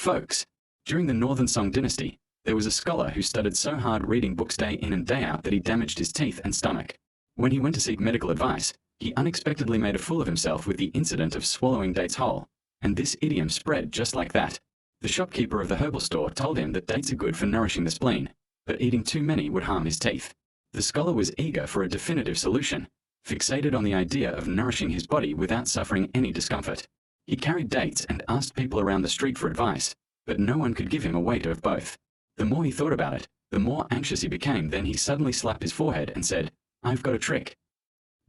Folks, during the Northern Song dynasty, there was a scholar who studied so hard reading books day in and day out that he damaged his teeth and stomach. When he went to seek medical advice, he unexpectedly made a fool of himself with the incident of swallowing dates whole, and this idiom spread just like that. The shopkeeper of the herbal store told him that dates are good for nourishing the spleen, but eating too many would harm his teeth. The scholar was eager for a definitive solution, fixated on the idea of nourishing his body without suffering any discomfort. He carried dates and asked people around the street for advice, but no one could give him a weight of both. The more he thought about it, the more anxious he became. Then he suddenly slapped his forehead and said, "I've got a trick."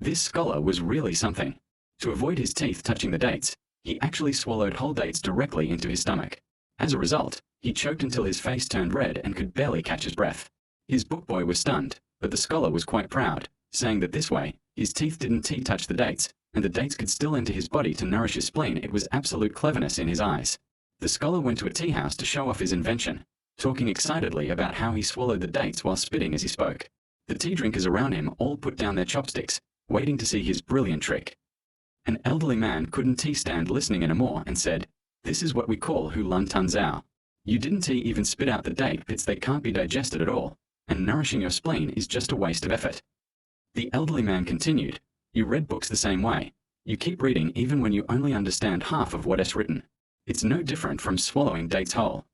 This scholar was really something. To avoid his teeth touching the dates, he actually swallowed whole dates directly into his stomach. As a result, he choked until his face turned red and could barely catch his breath. His book boy was stunned, but the scholar was quite proud, saying that this way, his teeth didn't touch the dates, and the dates could still enter his body to nourish his spleen. It was absolute cleverness in his eyes. The scholar went to a tea house to show off his invention, talking excitedly about how he swallowed the dates while spitting as he spoke. The tea drinkers around him all put down their chopsticks, waiting to see his brilliant trick. An elderly man couldn't stand listening anymore and said, "This is what we call Hu Lun Tun Zao. You didn't even spit out the date pits, they can't be digested at all, and nourishing your spleen is just a waste of effort." The elderly man continued, "You read books the same way. You keep reading even when you only understand half of what is written. It's no different from swallowing dates whole."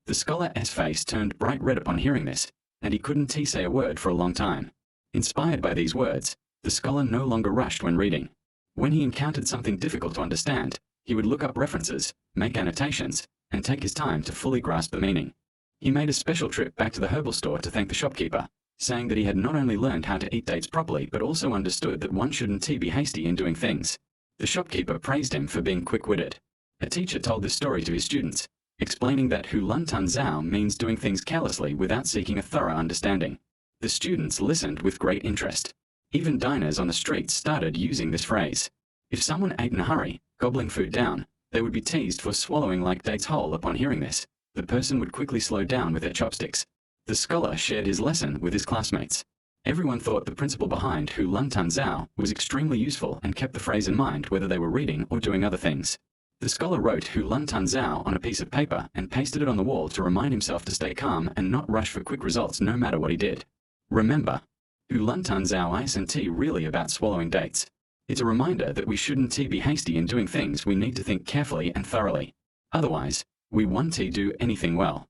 The scholar's face turned bright red upon hearing this, and he couldn't say a word for a long time. Inspired by these words, the scholar no longer rushed when reading. When he encountered something difficult to understand, he would look up references, make annotations, and take his time to fully grasp the meaning. He made a special trip back to the herbal store to thank the shopkeeper, saying that he had not only learned how to eat dates properly but also understood that one shouldn't be hasty in doing things. The shopkeeper praised him for being quick-witted. A teacher told this story to his students, explaining that Hu Lun Tun Zao means doing things carelessly without seeking a thorough understanding. The students listened with great interest. Even diners on the streets started using this phrase. If someone ate in a hurry, gobbling food down, they would be teased for swallowing like dates whole. Upon hearing this, the person would quickly slow down with their chopsticks. The scholar shared his lesson with his classmates. Everyone thought the principle behind Hu Lun Tun Zao was extremely useful and kept the phrase in mind whether they were reading or doing other things. The scholar wrote Hu Lun Tun Zao on a piece of paper and pasted it on the wall to remind himself to stay calm and not rush for quick results no matter what he did. Remember, Hu Lun Tun Zao isn't really about swallowing dates. It's a reminder that we shouldn't be hasty in doing things. We need to think carefully and thoroughly. Otherwise, we won't do anything well.